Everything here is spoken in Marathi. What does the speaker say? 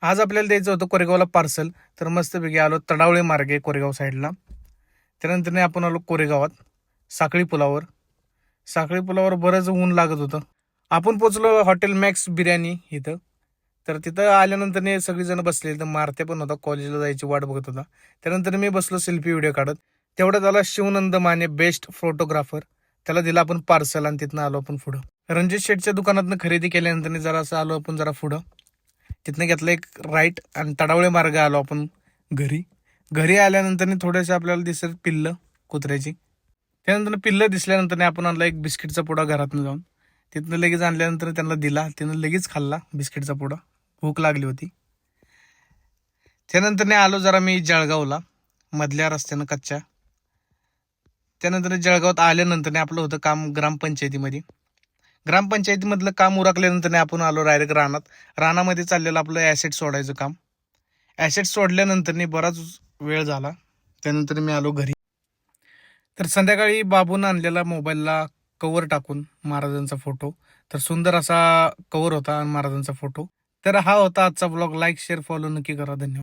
आज आपल्याला द्यायचं होतं कोरेगावला पार्सल. तर मस्तपैकी आलो तडावळे मार्गे कोरेगाव साईडला. त्यानंतर आपण आलो कोरेगावात साखळी पुलावर. साखळी पुलावर बरंच ऊन लागत होतं. आपण पोचलो हॉटेल मॅक्स बिर्याणी इथं. तर तिथं आल्यानंतर सगळेजण बसले. तर मारते पण होता, कॉलेजला जायची वाट बघत होता. त्यानंतर मी बसलो सेल्फी व्हिडिओ काढत. तेवढ्यात आला शिवनंद माने, बेस्ट फोटोग्राफर. त्याला दिला आपण पार्सल आणि तिथनं आलो आपण पुढं. रणजित शेठच्या दुकानातनं खरेदी केल्यानंतर जरा असं आलो आपण जरा पुढं. तिथनं घेतलं एक राईट आणि तडावळे मार्ग आलो आपण घरी. घरी आल्यानंतर थोडेसे आपल्याला दिसत पिल्लं कुत्र्याची. त्यानंतर पिल्लं दिसल्यानंतर आपण आणला एक बिस्किटचा पुडा घरातून जाऊन. तिथनं लगेच आणल्यानंतर त्यांना दिला. त्यानं लगेच खाल्ला बिस्किटचा पुडा. भूक लागली होती. त्यानंतर आलो जरा मी जळगावला, मधल्या रस्त्यानं कच्च्या. त्यानंतर जळगावात आल्यानंतर आपलं होतं काम ग्रामपंचायतीमध्ये. ग्रामपंचायतीमधलं काम उरकल्यानंतर आपण आलो डायरेक्ट रानात. रानामध्ये चाललेलं आपलं ॲसेट सोडायचं काम. ॲसेट सोडल्यानंतर बराच वेळ झाला. त्यानंतर मी आलो घरी. तर संध्याकाळी बाबून आणलेला मोबाईलला कवर टाकून महाराजांचा फोटो. तर सुंदर असा कवर होता महाराजांचा फोटो. तर हा होता आजचा ब्लॉग. लाईक शेअर फॉलो नक्की करा. धन्यवाद.